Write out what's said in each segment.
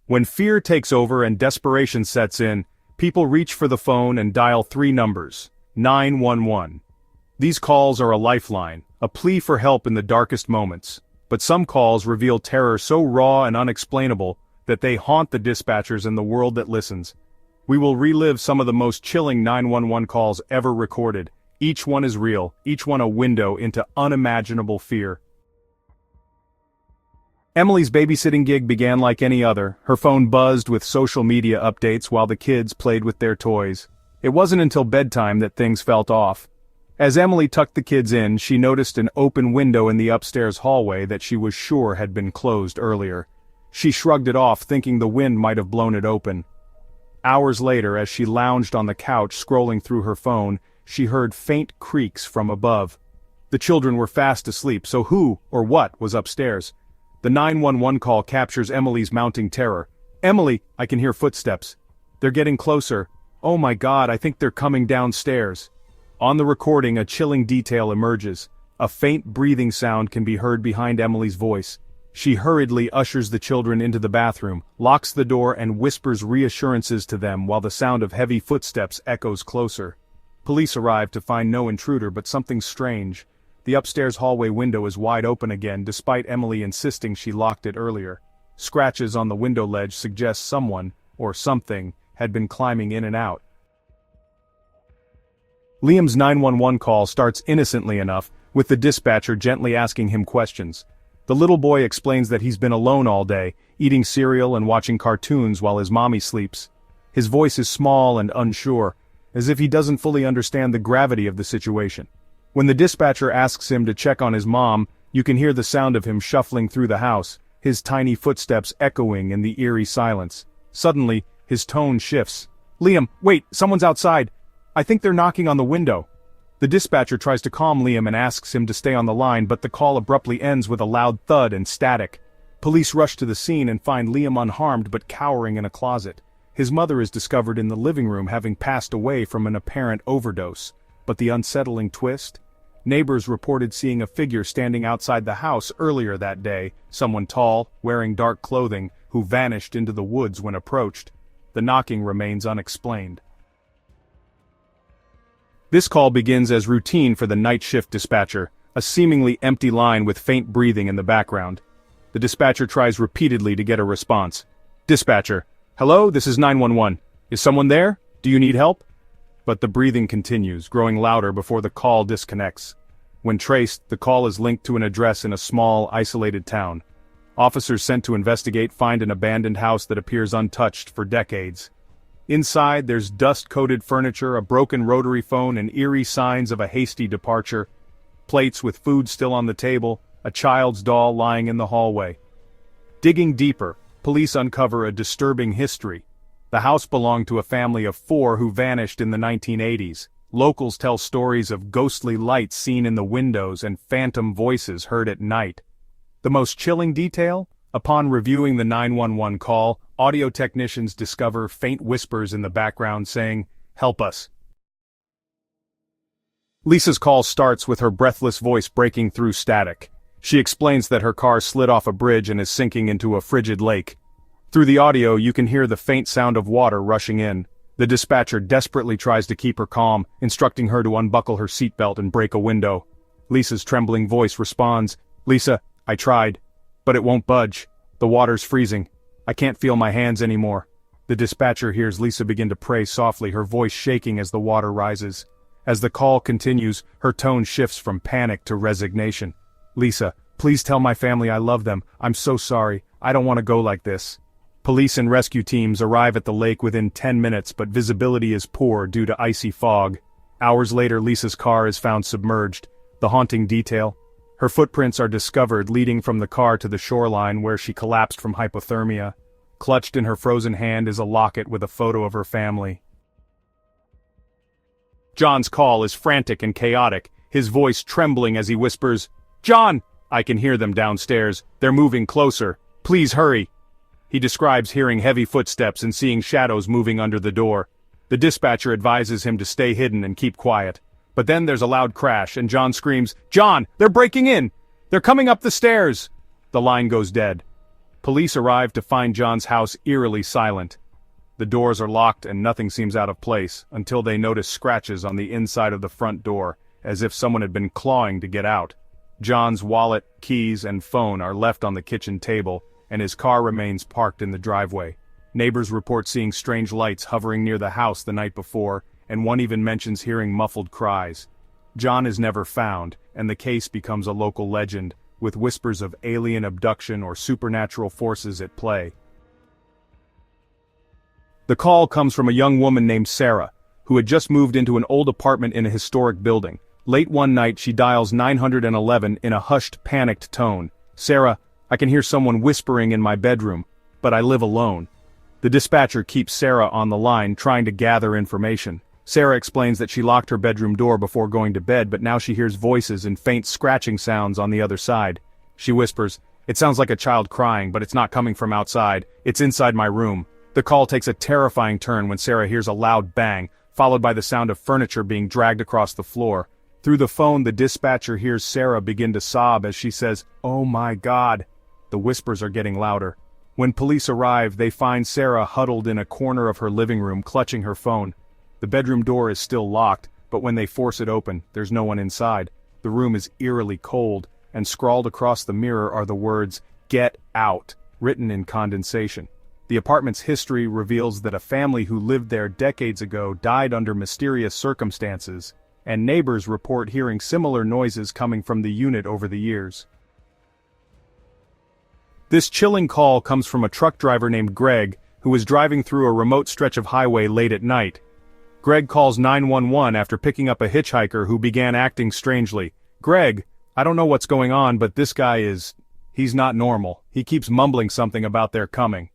When fear takes over and desperation sets in, people reach for the phone and dial 3 numbers. 911. These calls are a lifeline, a plea for help in the darkest moments. But some calls reveal terror so raw and unexplainable that they haunt the dispatchers and the world that listens. We will relive some of the most chilling 911 calls ever recorded. Each one is real, each one a window into unimaginable fear. Emily's babysitting gig began like any other. Her phone buzzed with social media updates while the kids played with their toys. It wasn't until bedtime that things felt off. As Emily tucked the kids in, she noticed an open window in the upstairs hallway that she was sure had been closed earlier. She shrugged it off, thinking the wind might have blown it open. Hours later, as she lounged on the couch scrolling through her phone, she heard faint creaks from above. The children were fast asleep, so who or what was upstairs? The 911 call captures Emily's mounting terror. "Emily, I can hear footsteps. They're getting closer. Oh my God, I think they're coming downstairs." On the recording, a chilling detail emerges. A faint breathing sound can be heard behind Emily's voice. She hurriedly ushers the children into the bathroom, locks the door and whispers reassurances to them while the sound of heavy footsteps echoes closer. Police arrive to find no intruder but something strange. The upstairs hallway window is wide open again despite Emily insisting she locked it earlier. Scratches on the window ledge suggest someone, or something, had been climbing in and out. Liam's 911 call starts innocently enough, with the dispatcher gently asking him questions. The little boy explains that he's been alone all day, eating cereal and watching cartoons while his mommy sleeps. His voice is small and unsure, as if he doesn't fully understand the gravity of the situation. When the dispatcher asks him to check on his mom, you can hear the sound of him shuffling through the house, his tiny footsteps echoing in the eerie silence. Suddenly, his tone shifts. "Liam, wait, someone's outside. I think they're knocking on the window." The dispatcher tries to calm Liam and asks him to stay on the line, but the call abruptly ends with a loud thud and static. Police rush to the scene and find Liam unharmed but cowering in a closet. His mother is discovered in the living room having passed away from an apparent overdose. But the unsettling twist? Neighbors reported seeing a figure standing outside the house earlier that day, someone tall, wearing dark clothing, who vanished into the woods when approached. The knocking remains unexplained. This call begins as routine for the night shift dispatcher, a seemingly empty line with faint breathing in the background. The dispatcher tries repeatedly to get a response. "Dispatcher, hello, this is 911. Is someone there? Do you need help?" But the breathing continues, growing louder before the call disconnects. When traced, the call is linked to an address in a small, isolated town. Officers sent to investigate find an abandoned house that appears untouched for decades. Inside, there's dust-coated furniture, a broken rotary phone, and eerie signs of a hasty departure. Plates with food still on the table, a child's doll lying in the hallway. Digging deeper, police uncover a disturbing history. The house belonged to a family of 4 who vanished in the 1980s. Locals tell stories of ghostly lights seen in the windows and phantom voices heard at night. The most chilling detail? Upon reviewing the 911 call, audio technicians discover faint whispers in the background saying, "Help us." Lisa's call starts with her breathless voice breaking through static. She explains that her car slid off a bridge and is sinking into a frigid lake. Through the audio, you can hear the faint sound of water rushing in. The dispatcher desperately tries to keep her calm, instructing her to unbuckle her seatbelt and break a window. Lisa's trembling voice responds, "Lisa, I tried. But it won't budge. The water's freezing. I can't feel my hands anymore." The dispatcher hears Lisa begin to pray softly, her voice shaking as the water rises. As the call continues, her tone shifts from panic to resignation. "Lisa, please tell my family I love them. I'm so sorry. I don't want to go like this." Police and rescue teams arrive at the lake within 10 minutes, but visibility is poor due to icy fog. Hours later, Lisa's car is found submerged. The haunting detail? Her footprints are discovered leading from the car to the shoreline where she collapsed from hypothermia. Clutched in her frozen hand is a locket with a photo of her family. John's call is frantic and chaotic, his voice trembling as he whispers, "John!" I can hear them downstairs. They're moving closer. Please hurry. He describes hearing heavy footsteps and seeing shadows moving under the door. The dispatcher advises him to stay hidden and keep quiet. But then there's a loud crash and John screams, "John, they're breaking in! They're coming up the stairs!" The line goes dead. Police arrive to find John's house eerily silent. The doors are locked and nothing seems out of place, until they notice scratches on the inside of the front door, as if someone had been clawing to get out. John's wallet, keys, and phone are left on the kitchen table, and his car remains parked in the driveway. Neighbors report seeing strange lights hovering near the house the night before, and one even mentions hearing muffled cries. John is never found, and the case becomes a local legend, with whispers of alien abduction or supernatural forces at play. The call comes from a young woman named Sarah, who had just moved into an old apartment in a historic building. Late one night she dials 911 in a hushed, panicked tone. "Sarah, I can hear someone whispering in my bedroom, but I live alone." The dispatcher keeps Sarah on the line, trying to gather information. Sarah explains that she locked her bedroom door before going to bed, but now she hears voices and faint scratching sounds on the other side. She whispers, "It sounds like a child crying, but it's not coming from outside. It's inside my room." The call takes a terrifying turn when Sarah hears a loud bang, followed by the sound of furniture being dragged across the floor. Through the phone, the dispatcher hears Sarah begin to sob as she says, "Oh my God." The whispers are getting louder. When police arrive, they find Sarah huddled in a corner of her living room, clutching her phone. The bedroom door is still locked, but when they force it open, there's no one inside. The room is eerily cold, and scrawled across the mirror are the words, "Get out," written in condensation. The apartment's history reveals that a family who lived there decades ago died under mysterious circumstances, and neighbors report hearing similar noises coming from the unit over the years. This chilling call comes from a truck driver named Greg, who was driving through a remote stretch of highway late at night. Greg calls 911 after picking up a hitchhiker who began acting strangely. "Greg, I don't know what's going on, but this guy he's not normal. He keeps mumbling something about their coming."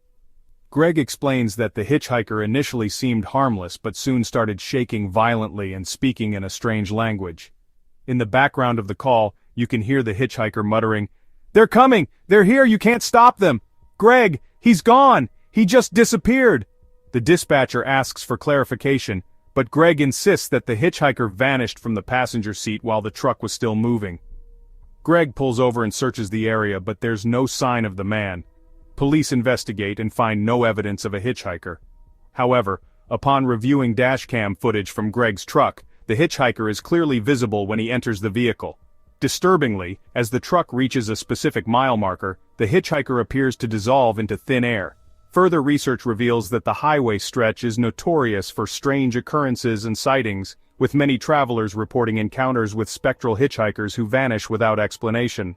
Greg explains that the hitchhiker initially seemed harmless but soon started shaking violently and speaking in a strange language. In the background of the call, you can hear the hitchhiker muttering, "They're coming! They're here! You can't stop them! Greg, he's gone! He just disappeared!" The dispatcher asks for clarification, but Greg insists that the hitchhiker vanished from the passenger seat while the truck was still moving. Greg pulls over and searches the area, but there's no sign of the man. Police investigate and find no evidence of a hitchhiker. However, upon reviewing dashcam footage from Greg's truck, the hitchhiker is clearly visible when he enters the vehicle. Disturbingly, as the truck reaches a specific mile marker, the hitchhiker appears to dissolve into thin air. Further research reveals that the highway stretch is notorious for strange occurrences and sightings, with many travelers reporting encounters with spectral hitchhikers who vanish without explanation.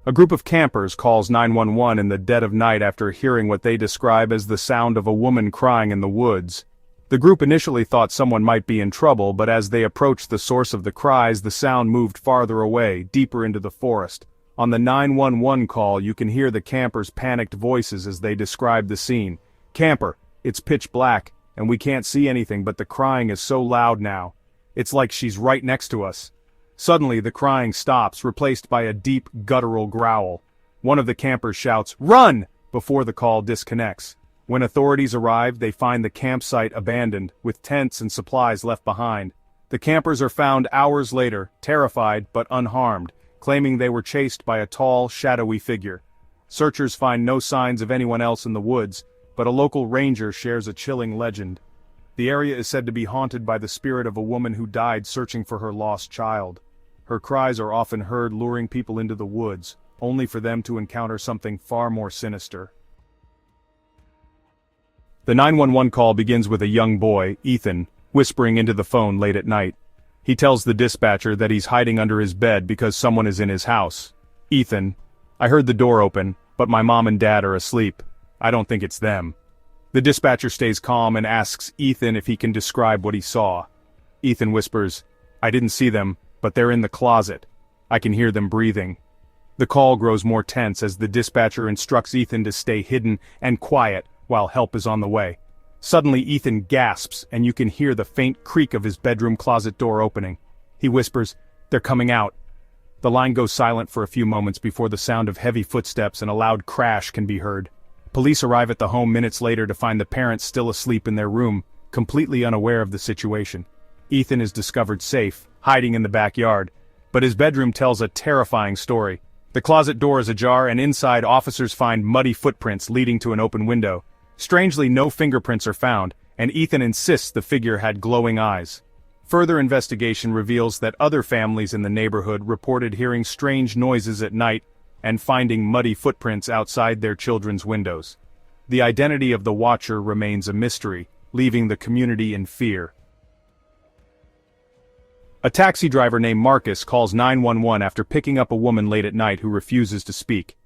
A group of campers calls 911 in the dead of night after hearing what they describe as the sound of a woman crying in the woods. The group initially thought someone might be in trouble, but as they approached the source of the cries, the sound moved farther away, deeper into the forest. On the 911 call, you can hear the campers' panicked voices as they describe the scene. "Camper, it's pitch black, and we can't see anything, but the crying is so loud now. It's like she's right next to us." Suddenly, the crying stops, replaced by a deep, guttural growl. One of the campers shouts, "Run!" before the call disconnects. When authorities arrive, they find the campsite abandoned, with tents and supplies left behind. The campers are found hours later, terrified but unharmed, claiming they were chased by a tall, shadowy figure. Searchers find no signs of anyone else in the woods, but a local ranger shares a chilling legend. The area is said to be haunted by the spirit of a woman who died searching for her lost child. Her cries are often heard luring people into the woods, only for them to encounter something far more sinister. The 911 call begins with a young boy, Ethan, whispering into the phone late at night. He tells the dispatcher that he's hiding under his bed because someone is in his house. "Ethan, I heard the door open, but my mom and dad are asleep. I don't think it's them." The dispatcher stays calm and asks Ethan if he can describe what he saw. Ethan whispers, "I didn't see them, but they're in the closet. I can hear them breathing." The call grows more tense as the dispatcher instructs Ethan to stay hidden and quiet while help is on the way. Suddenly Ethan gasps and you can hear the faint creak of his bedroom closet door opening. He whispers, "They're coming out." The line goes silent for a few moments before the sound of heavy footsteps and a loud crash can be heard. Police arrive at the home minutes later to find the parents still asleep in their room, completely unaware of the situation. Ethan is discovered safe, hiding in the backyard, but his bedroom tells a terrifying story. The closet door is ajar and inside officers find muddy footprints leading to an open window. Strangely, no fingerprints are found, and Ethan insists the figure had glowing eyes. Further investigation reveals that other families in the neighborhood reported hearing strange noises at night and finding muddy footprints outside their children's windows. The identity of the watcher remains a mystery, leaving the community in fear. A taxi driver named Marcus calls 911 after picking up a woman late at night who refuses to speak.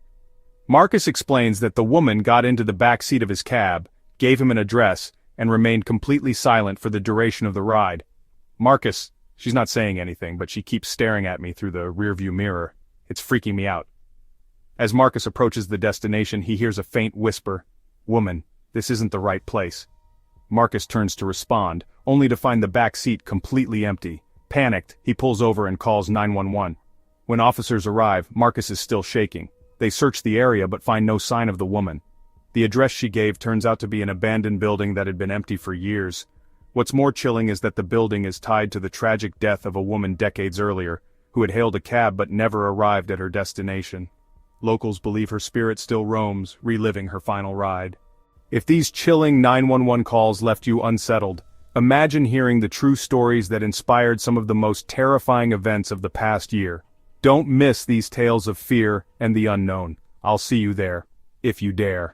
Marcus explains that the woman got into the back seat of his cab, gave him an address, and remained completely silent for the duration of the ride. Marcus, she's not saying anything, but she keeps staring at me through the rearview mirror. It's freaking me out. As Marcus approaches the destination, he hears a faint whisper. "Woman, this isn't the right place." Marcus turns to respond, only to find the back seat completely empty. Panicked, he pulls over and calls 911. When officers arrive, Marcus is still shaking. They search the area but find no sign of the woman. The address she gave turns out to be an abandoned building that had been empty for years. What's more chilling is that the building is tied to the tragic death of a woman decades earlier, who had hailed a cab but never arrived at her destination. Locals believe her spirit still roams, reliving her final ride. If these chilling 911 calls left you unsettled, imagine hearing the true stories that inspired some of the most terrifying events of the past year. Don't miss these tales of fear and the unknown. I'll see you there, if you dare.